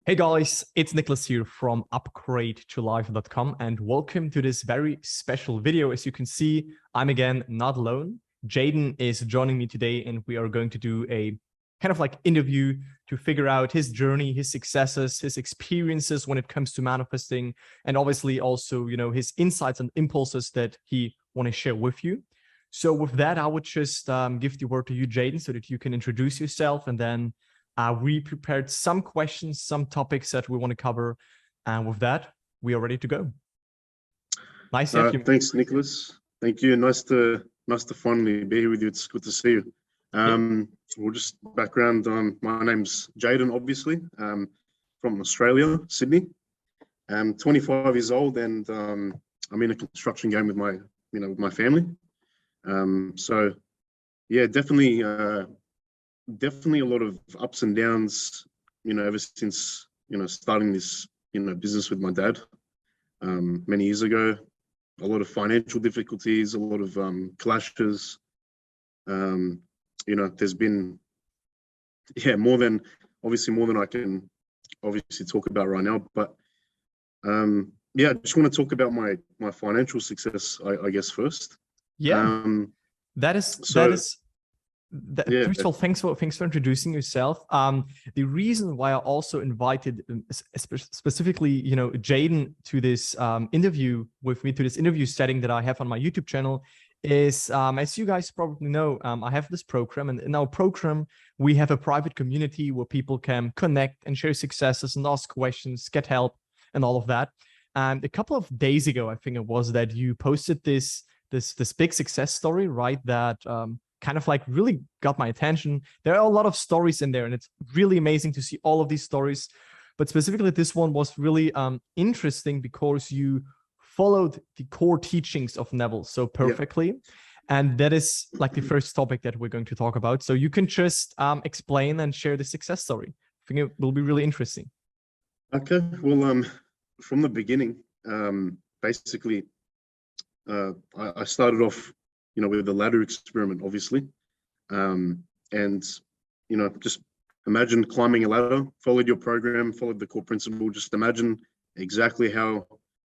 Hey guys, it's Niclas here from upgradetolife.com and welcome to this very special video. As you can see, I'm again not alone. Jayden is joining me today and we are going to do a kind of like interview to figure out his journey, his successes, his experiences when it comes to manifesting, and obviously also, his insights and impulses that he want to share with you. So with that, I would just give the word to you, Jayden, so that you can introduce yourself, and then we prepared some questions, some topics that we want to cover. And with that, we are ready to go. Nice to have you. Thanks, Niclas. Thank you. Nice to finally be here with you. It's good to see you. Well, just background. My name's Jayden, obviously, from Australia, Sydney. I'm 25 years old, and I'm in a construction game with my family. So, yeah, definitely a lot of ups and downs, ever since, starting this, business with my dad many years ago. A lot of financial difficulties, a lot of clashes. There's been, more than I can obviously talk about right now. But I just want to talk about my financial success, I guess, first. Yeah, first of all, thanks for introducing yourself. The reason why I also invited specifically, Jayden to this interview with me, to this interview setting that I have on my YouTube channel, is as you guys probably know, I have this program, and in our program we have a private community where people can connect and share successes and ask questions, get help, and all of that. And a couple of days ago, I think it was, that you posted this big success story, right? That kind of like really got my attention. There are a lot of stories in there, and it's really amazing to see all of these stories. But specifically, this one was really interesting because you followed the core teachings of Neville so perfectly. Yeah. And that is like the first topic that we're going to talk about. So you can just explain and share the success story. I think it will be really interesting. Okay. Well, from the beginning, basically, I started off, with the ladder experiment, obviously. And, just imagine climbing a ladder, followed your program, followed the core principle. Just imagine exactly how,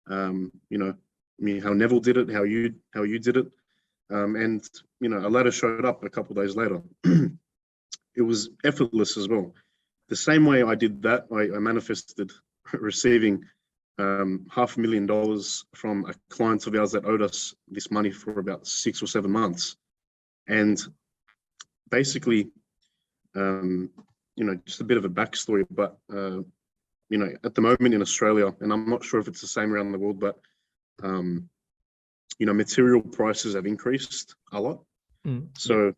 how Neville did it, how you did it. And, a ladder showed up a couple of days later. It was effortless as well. The same way I did that, I manifested receiving $500,000 from a client of ours that owed us this money for about 6 or 7 months. And basically, just a bit of a backstory, but, at the moment in Australia, and I'm not sure if it's the same around the world, but, material prices have increased a lot. So,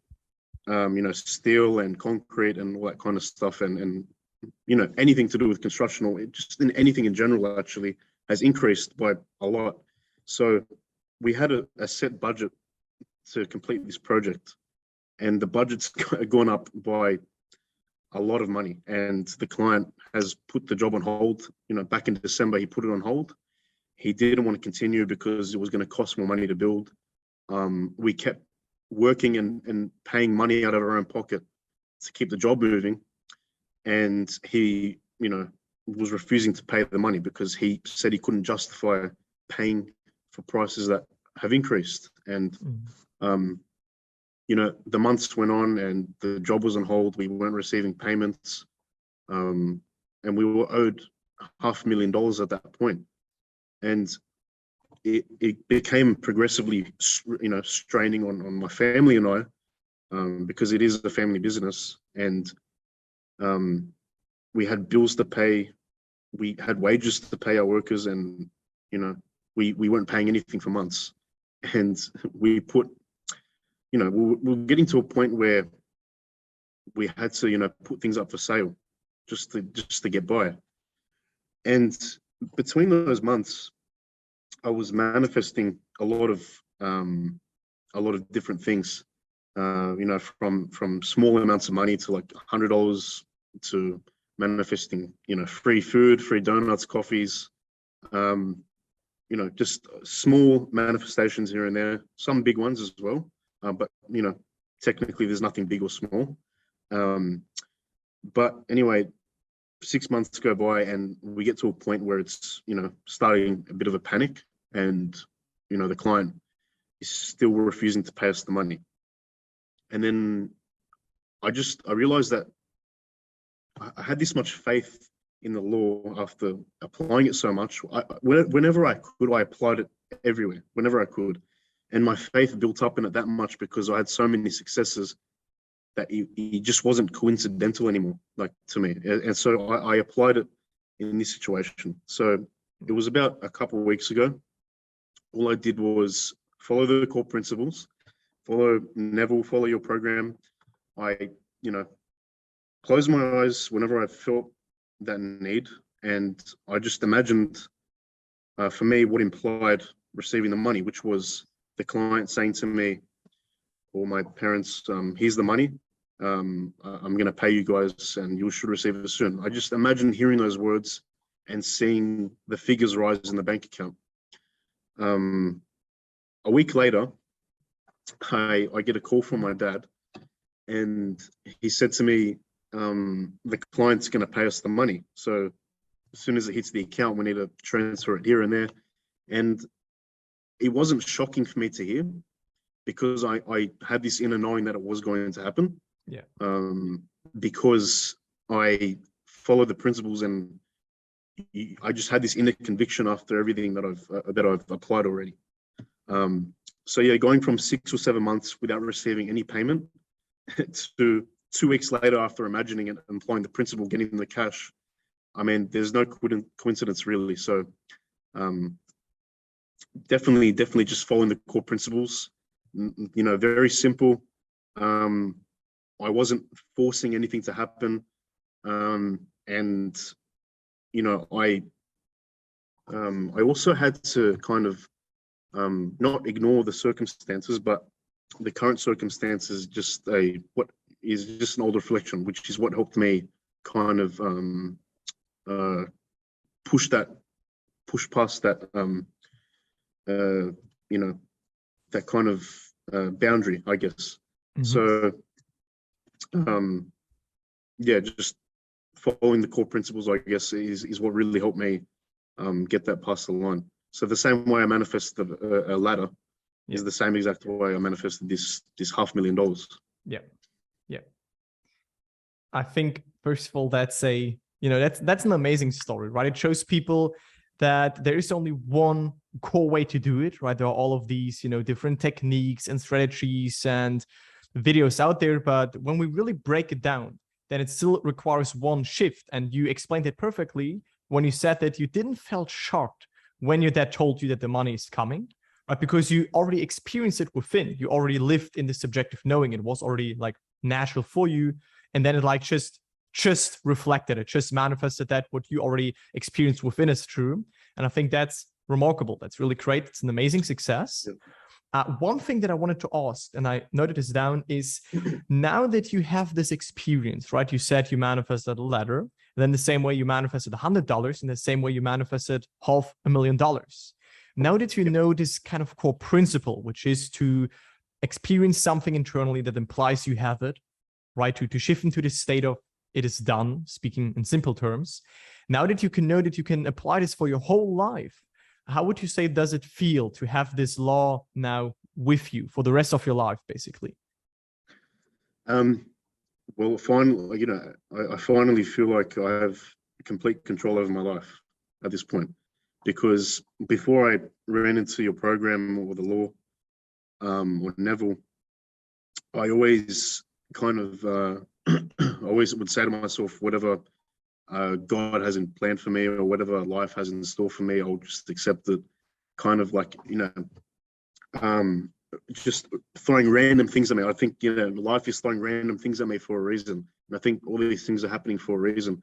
steel and concrete and all that kind of stuff, and anything to do with construction, or just anything in general, actually has increased by a lot. So we had a set budget to complete this project, and the budget's gone up by a lot of money, and the client has put the job on hold. Back in December, he put it on hold. He didn't want to continue because it was going to cost more money to build. We kept working and paying money out of our own pocket to keep the job moving. And he, was refusing to pay the money because he said he couldn't justify paying for prices that have increased. And, the months went on and the job was on hold. We weren't receiving payments. And we were owed $500,000 at that point. And it became progressively, straining on my family and I, because it is a family business. And we had bills to pay, we had wages to pay our workers, and we weren't paying anything for months. And we put, we're getting to a point where we had to put things up for sale just to get by. And between those months, I was manifesting a lot of different things, from small amounts of money to like $100 to manifesting, free food, free donuts, coffees, just small manifestations here and there, some big ones as well. But, technically there's nothing big or small. But anyway, 6 months go by and we get to a point where it's, starting a bit of a panic, and, the client is still refusing to pay us the money. And then I realized that I had this much faith in the law after applying it so much. Whenever I could, I applied it everywhere, whenever I could. And my faith built up in it that much because I had so many successes that it just wasn't coincidental anymore, like, to me. And so I applied it in this situation. So it was about a couple of weeks ago. All I did was follow the core principles, follow your program. I, closed my eyes whenever I felt that need. And I just imagined, for me, what implied receiving the money, which was the client saying to me, or my parents, here's the money. I'm going to pay you guys and you should receive it soon. I just imagined hearing those words and seeing the figures rise in the bank account. A week later, I get a call from my dad, and he said to me, the client's going to pay us the money. So as soon as it hits the account, we need to transfer it here and there. And it wasn't shocking for me to hear, because I had this inner knowing that it was going to happen. Yeah. Because I followed the principles, and I just had this inner conviction after everything that I've applied already. So yeah, going from 6 or 7 months without receiving any payment to 2 weeks later, after imagining it and applying the principle, getting the cash. I mean, there's no coincidence really. So definitely just following the core principles. Very simple. I wasn't forcing anything to happen, and I also had to kind of not ignore the circumstances, but the current circumstances what is just an older reflection, which is what helped me kind of push past that that kind of boundary, I guess. Mm-hmm. So just following the core principles, I guess, is what really helped me get that past the line. So the same way I manifested a ladder is the same exact way I manifested this $500,000. Yeah. I think, first of all, that's an amazing story, right? It shows people that there is only one core way to do it, right? There are all of these, different techniques and strategies and videos out there, but when we really break it down, then it still requires one shift. And you explained it perfectly when you said that you didn't felt shocked when your dad told you that the money is coming, right? Because you already experienced it within. You already lived in the subjective knowing. It was already like natural for you. And then it like just reflected it, just manifested that what you already experienced within is true. And I think that's remarkable. That's really great. It's an amazing success. Yep. One thing that I wanted to ask, and I noted this down, is now that you have this experience, right? You said you manifested a ladder, then the same way you manifested $100, and the same way you manifested $500,000. Now that you know this kind of core principle, which is to experience something internally that implies you have it, right? To shift into this state of it is done, speaking in simple terms. Now that you can know that you can apply this for your whole life, how would you say does it feel to have this law now with you for the rest of your life, basically? Well, finally, I finally feel like I have complete control over my life at this point, because before I ran into your program or the law, or Neville, I always kind of always would say to myself, whatever God hasn't planned for me or whatever life has in store for me, I'll just accept it. Kind of like, just throwing random things at me. I think, life is throwing random things at me for a reason. And I think all these things are happening for a reason.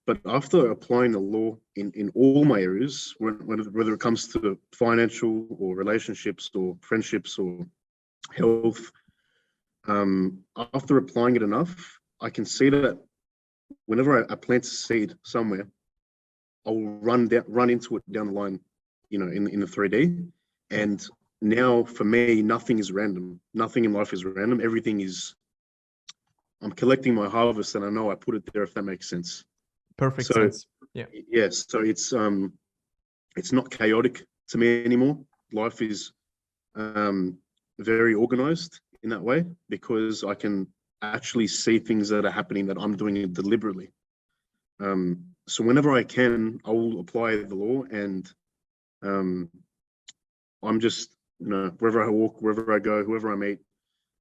But after applying the law in all my areas, whether it comes to financial or relationships or friendships or health, after applying it enough, I can see that whenever I plant a seed somewhere, I'll run into it down the line, in the 3D. And now for me, nothing is random. Nothing in life is random. Everything is, I'm collecting my harvest, and I know I put it there, if that makes sense. Perfect sense. Yeah. Yes. So it's not chaotic to me anymore. Life is very organized in that way, because I can actually see things that are happening that I'm doing it deliberately. So whenever I can, I will apply the law, and I'm just, wherever I walk, wherever I go, whoever I meet,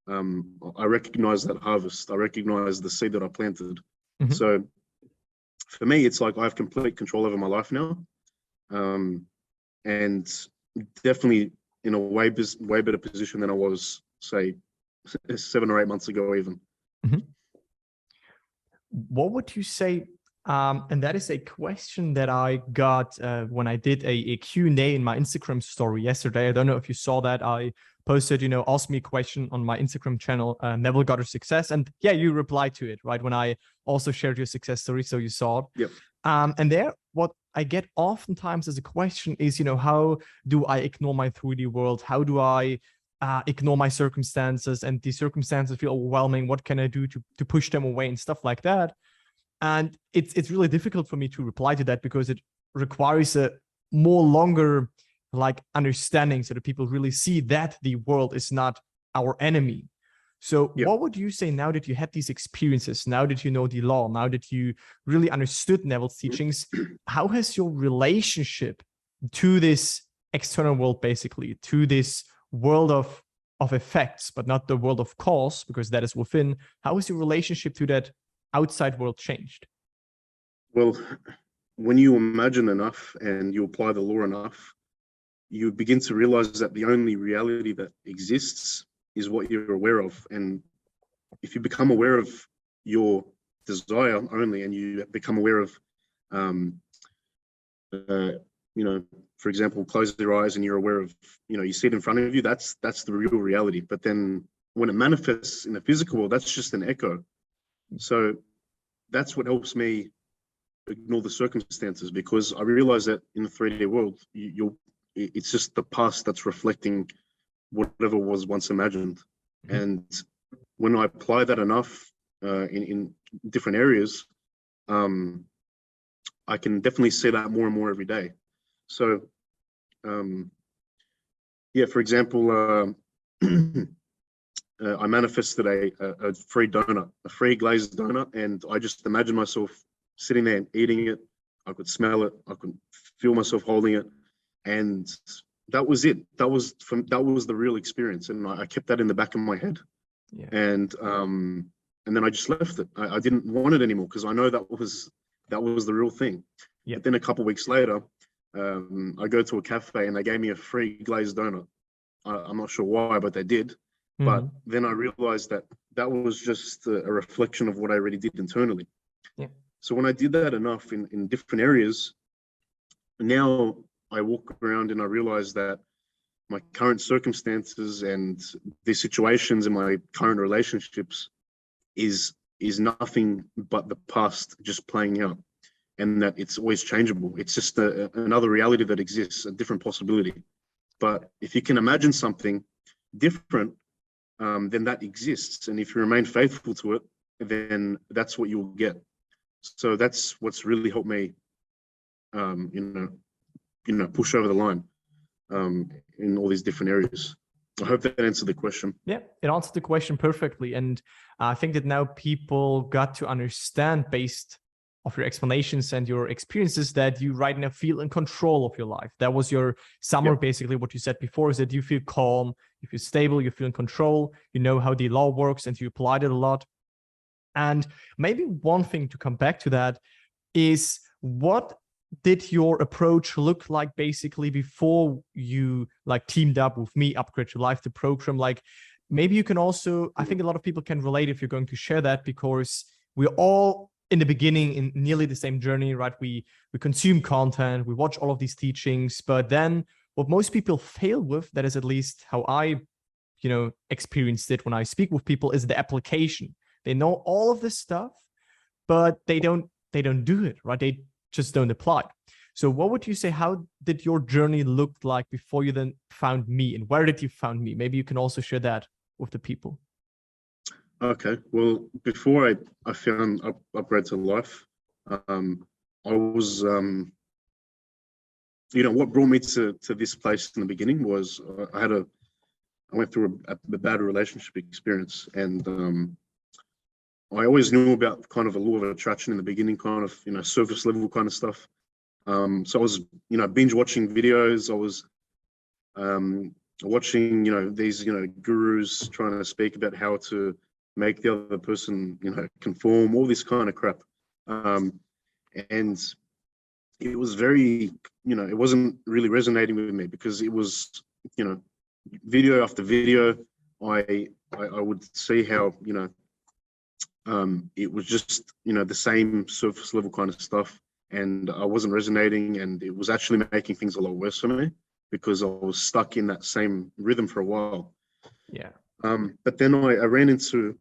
I recognize that harvest. I recognize the seed that I planted. Mm-hmm. So for me, it's like I have complete control over my life now, and definitely in a way better position than I was, say, 7 or 8 months ago, even. Mm-hmm. What would you say? And that is a question that I got when I did a Q&A in my Instagram story yesterday. I don't know if you saw that. I posted, ask me a question on my Instagram channel, Neville Got Her Success. And yeah, you replied to it, right? When I also shared your success story, so you saw it. Yep. And there, what I get oftentimes as a question is, how do I ignore my 3D world? How do I ignore my circumstances, and the circumstances feel overwhelming? What can I do to push them away and stuff like that? And it's really difficult for me to reply to that, because it requires a more longer understanding, so that people really see that the world is not our enemy. So What would you say, now that you had these experiences, now that you know the law, now that you really understood Neville's teachings, how has your relationship to this external world, basically, to this world of effects, but not the world of cause, because that is within, how is your relationship to that outside world changed? Well, when you imagine enough and you apply the law enough, you begin to realize that the only reality that exists is what you're aware of. And if you become aware of your desire only, and you become aware of, for example, close your eyes and you're aware of, you see it in front of you, that's the real reality. But then when it manifests in the physical world, that's just an echo. So that's what helps me ignore the circumstances, because I realize that in the 3D world, it's just the past that's reflecting whatever was once imagined. Mm-hmm. And when I apply that enough in different areas, I can definitely see that more and more every day. So, for example, I manifested a free donut, a free glazed donut, and I just imagined myself sitting there and eating it. I could smell it. I could feel myself holding it, and that was it. That was the real experience, and I kept that in the back of my head. Yeah. And then I just left it. I didn't want it anymore, because I know that was the real thing. Yeah. But then a couple of weeks later, I go to a cafe and they gave me a free glazed donut. I'm not sure why, but they did. But then I realized that was just a reflection of what I already did internally. Yeah. So when I did that enough in different areas, now I walk around and I realize that my current circumstances and the situations in my current relationships is nothing but the past just playing out, and that it's always changeable. It's just another reality that exists, a different possibility. But if you can imagine something different, then that exists. And if you remain faithful to it, then that's what you'll get. So that's what's really helped me, push over the line in all these different areas. I hope that answered the question. Yeah, it answered the question perfectly. And I think that now people got to understand, based off your explanations and your experiences, that you right now feel in control of your life. That was your summary, basically what you said before, is that you feel calm, you feel stable, you feel in control, you know how the law works, and you applied it a lot. And maybe one thing to come back to that is, what did your approach look like basically before you teamed up with me, Upgrade to Life, the program? Maybe you can also, I think a lot of people can relate if you're going to share that, because we're all in the beginning in nearly the same journey, right? We consume content, we watch all of these teachings, but then what most people fail with, that is at least how I, experienced it when I speak with people, is the application. They know all of this stuff, but they don't do it, right? They just don't apply. So what would you say, how did your journey look like before you then found me, and where did you find me? Maybe you can also share that with the people. Okay. Well, before I found Upgrade to Life, I was, what brought me to this place in the beginning was I went through a bad relationship experience, and I always knew about kind of a law of attraction in the beginning, kind of, surface level kind of stuff. So I was, binge watching videos. I was watching, these, gurus trying to speak about how to make the other person, conform, all this kind of crap. And it was very, it wasn't really resonating with me because it was, video after video, I would see how, it was just, the same surface level kind of stuff, and I wasn't resonating, and it was actually making things a lot worse for me because I was stuck in that same rhythm for a while. Yeah. But then I ran into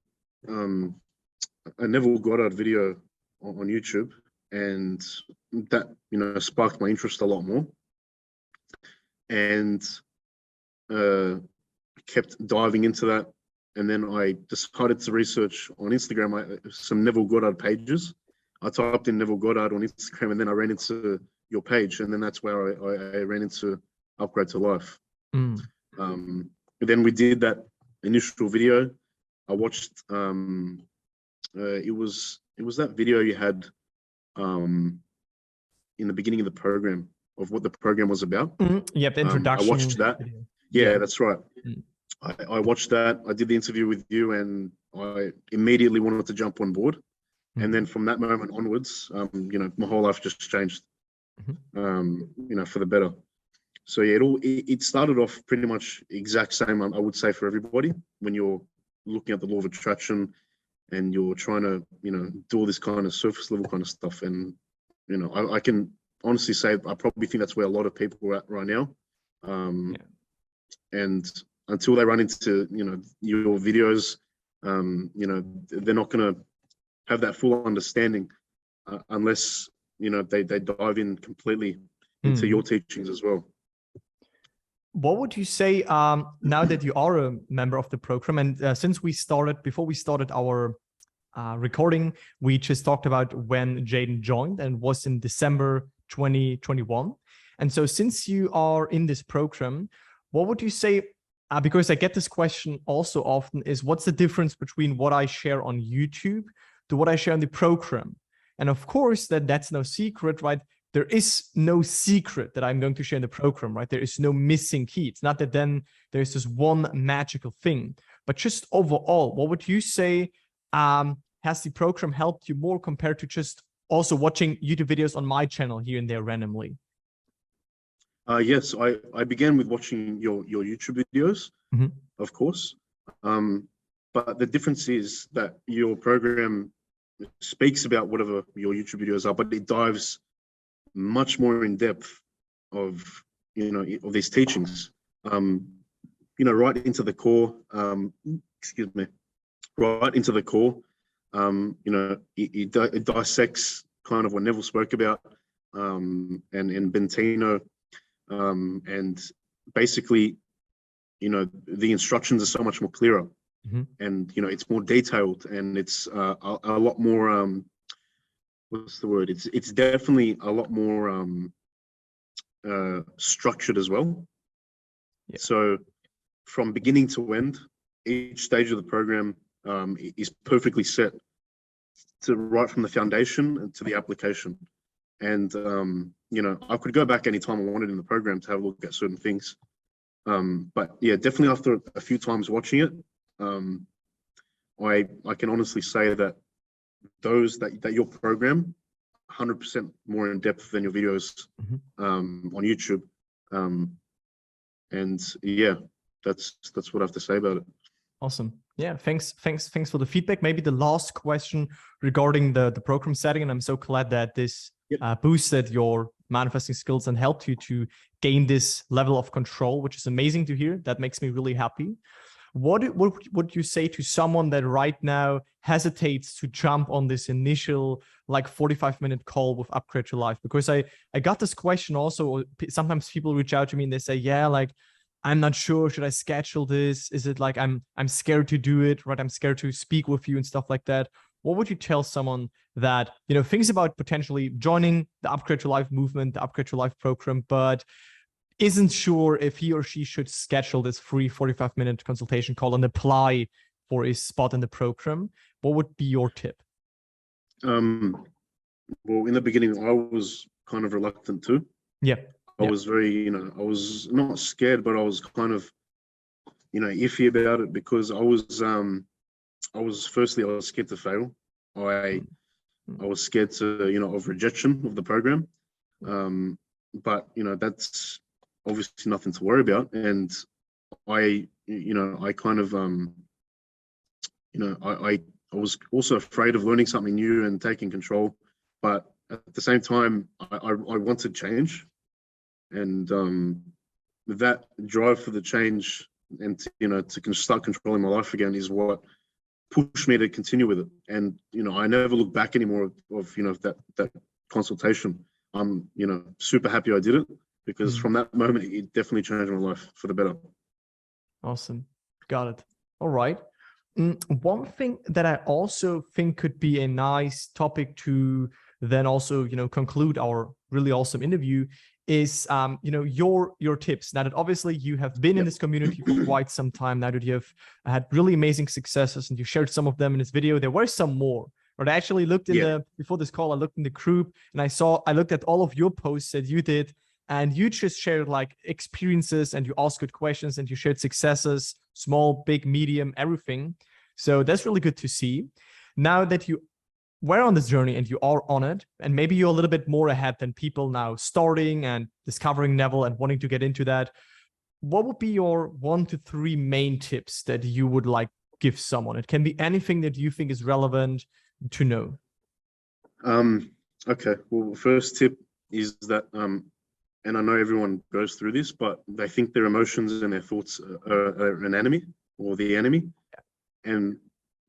a Neville Goddard video on YouTube, and that, sparked my interest a lot more, and kept diving into that. And then I decided to research on Instagram some Neville Goddard pages. I typed in Neville Goddard on Instagram, and then I ran into your page, and then that's where I ran into Upgrade to Life. Then we did that initial video. I watched. It was that video you had in the beginning of the program of what the program was about. Yep, the introduction. I watched that. Yeah, that's right. I watched that. I did the interview with you, and I immediately wanted to jump on board. And then from that moment onwards, my whole life just changed, for the better. So yeah, it started off pretty much exact same, I would say, for everybody. When you're looking at the law of attraction and you're trying to, do all this kind of surface level kind of stuff. And, I can honestly say, I probably think that's where a lot of people are at right now. And until they run into, your videos, they're not going to have that full understanding unless, they dive in completely into your teachings as well. What would you say now that you are a member of the program, and since before we started our recording, we just talked about when Jayden joined, and was in December 2021. And so since you are in this program, what would you say, because I get this question also often, is what's the difference between what I share on YouTube to what I share in the program? And of course, that's no secret, right? There is no secret that I'm going to share in the program, right? There is no missing key. It's not that then there's this one magical thing, but just overall, what would you say has the program helped you more compared to just also watching YouTube videos on my channel here and there randomly? Yes, I began with watching your YouTube videos, of course. But the difference is that your program speaks about whatever your YouTube videos are, but it dives much more in depth of of these teachings, right into the core. Right into the core. It dissects kind of what Neville spoke about, and Bentino, and basically, the instructions are so much more clearer, and it's more detailed, and it's a lot more. What's the word? It's definitely a lot more structured as well. Yeah. So from beginning to end, each stage of the program is perfectly set to right from the foundation to the application. And I could go back anytime I wanted in the program to have a look at certain things. But yeah, definitely after a few times watching it, I can honestly say that that your program 100% more in depth than your videos on YouTube, and yeah, that's what I have to say about it. Awesome. Yeah, thanks for the feedback. Maybe the last question regarding the program setting, and I'm so glad that this boosted your manifesting skills and helped you to gain this level of control, which is amazing to hear. That makes me really happy. What would you say to someone that right now hesitates to jump on this initial 45-minute call with Upgrade to Life? Because I got this question also. Sometimes people reach out to me and they say, yeah, I'm not sure, should I schedule this? Is it like I'm scared to do it, right? I'm scared to speak with you and stuff like that. What would you tell someone that, thinks about potentially joining the Upgrade to Life movement, the Upgrade to Life program, but isn't sure if he or she should schedule this free 45-minute consultation call and apply for a spot in the program? What would be your tip? Well, in the beginning, I was kind of reluctant too. Yeah. I was very, I was not scared, but I was kind of, iffy about it because I was scared to fail. I was scared to, of rejection of the program. But, that's obviously nothing to worry about. And I kind of, I was also afraid of learning something new and taking control. But at the same time, I wanted change. And that drive for the change and to start controlling my life again is what pushed me to continue with it. And I never look back anymore of that consultation. I'm super happy I did it because from that moment it definitely changed my life for the better. Awesome, got it. All right. One thing that I also think could be a nice topic to then also conclude our really awesome interview is your tips. Now that obviously you have been in this community for quite some time, now that you have had really amazing successes and you shared some of them in this video, there were some more. But I actually looked in before this call, I looked in the group and I looked at all of your posts that you did, and you just shared like experiences and you asked good questions and you shared successes, small, big, medium, everything. So that's really good to see. Now that you were on this journey and you are on it, and maybe you're a little bit more ahead than people now starting and discovering Neville and wanting to get into that, what would be your 1 to 3 main tips that you would like give someone? It can be anything that you think is relevant to know. Okay, well, first tip is that and I know everyone goes through this, but they think their emotions and their thoughts are an enemy or the enemy. And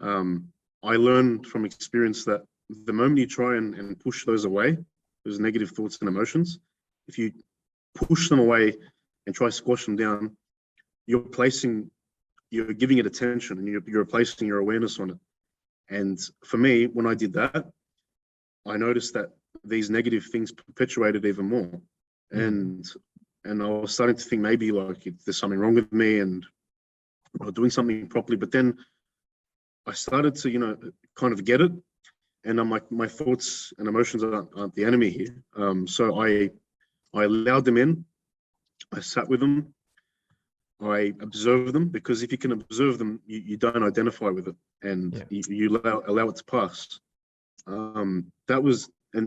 I learned from experience that the moment you try and push those away, those negative thoughts and emotions, if you push them away and try to squash them down, you're giving it attention and you're placing your awareness on it. And for me, when I did that, I noticed that these negative things perpetuated even more. And I was starting to think maybe like there's something wrong with me and I'm not doing something properly. But then I started to, kind of get it. And I'm like, my thoughts and emotions aren't the enemy here. So I allowed them in. I sat with them. I observed them, because if you can observe them, you don't identify with it, and you allow it to pass. And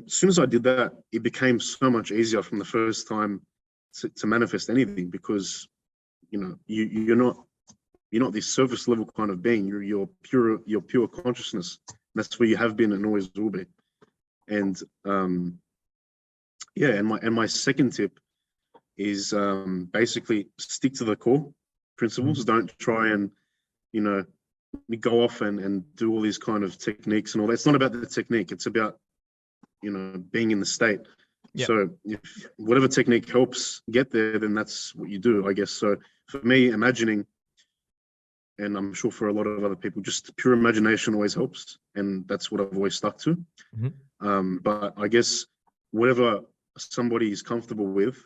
as soon as I did that, it became so much easier from the first time to manifest anything, because you're not this surface level kind of being. You're pure consciousness. That's where you have been and always will be. And and my second tip is basically stick to the core principles. Don't try and go off and do all these kind of techniques and all that. It's not about the technique. It's about being in the state. So if whatever technique helps get there, then that's what you do, I guess. So for me, imagining, and I'm sure for a lot of other people, just pure imagination always helps, and that's what I've always stuck to. But I guess whatever somebody is comfortable with,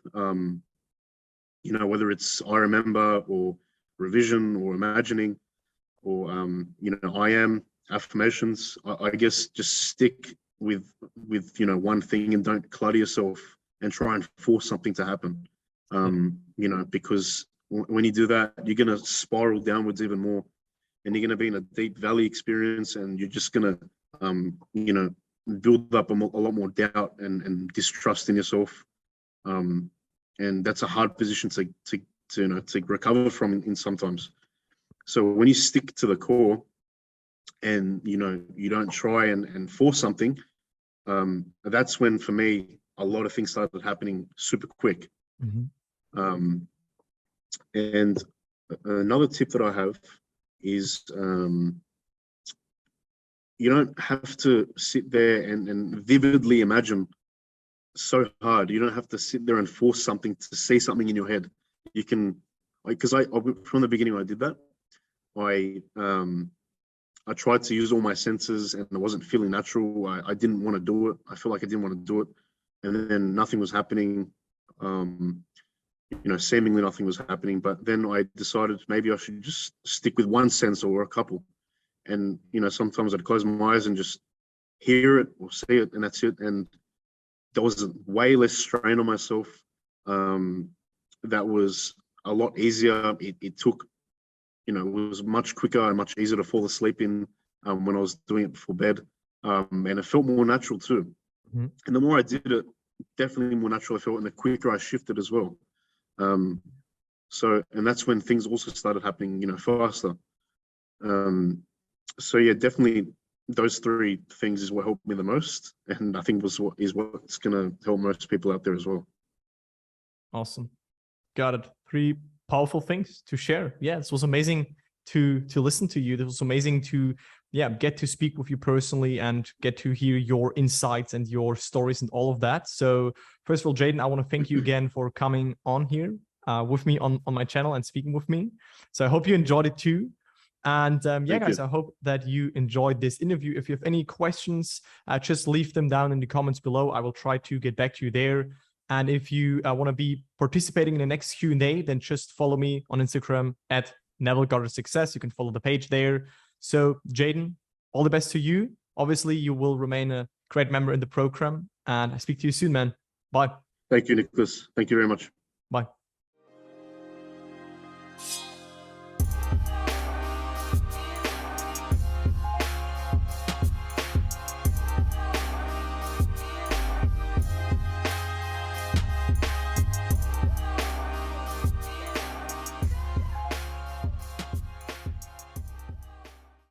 whether it's I remember or revision or imagining or I am affirmations, I guess just stick with one thing and don't clutter yourself and try and force something to happen. Because when you do that, you're going to spiral downwards even more, and you're going to be in a deep valley experience, and you're just going to build up a lot more doubt and distrust in yourself, and that's a hard position to recover from in sometimes. So when you stick to the core and you don't try and force something, that's when, for me, a lot of things started happening super quick. And another tip that I have is you don't have to sit there and vividly imagine so hard. You don't have to sit there and force something to see something in your head. You can because I from the beginning when I did that, I tried to use all my senses and it wasn't feeling natural. I didn't want to do it. I felt like I didn't want to do it, and then nothing was happening. Seemingly nothing was happening. But then I decided maybe I should just stick with one sense or a couple. And sometimes I'd close my eyes and just hear it or see it, and that's it. And there was way less strain on myself. That was a lot easier. It took, it was much quicker and much easier to fall asleep in when I was doing it before bed. And it felt more natural too. Mm-hmm. And the more I did it, definitely more natural I felt, and the quicker I shifted as well. And that's when things also started happening, faster. So yeah, definitely those three things is what helped me the most, and I think what's going to help most people out there as well. Awesome. Got it. 3 powerful things to share. Yeah, this was amazing to listen to you. This was amazing to get to speak with you personally and get to hear your insights and your stories and all of that. So first of all, Jayden, I want to thank you again for coming on here with me on my channel and speaking with me. So I hope you enjoyed it too. And guys, I hope that you enjoyed this interview. If you have any questions, just leave them down in the comments below. I will try to get back to you there. And if you want to be participating in the next Q&A, then just follow me on Instagram at @NevilleGoddardSuccess. You can follow the page there. So Jayden, all the best to you. Obviously, you will remain a great member in the program. And I speak to you soon, man. Bye. Thank you, Niclas. Thank you very much.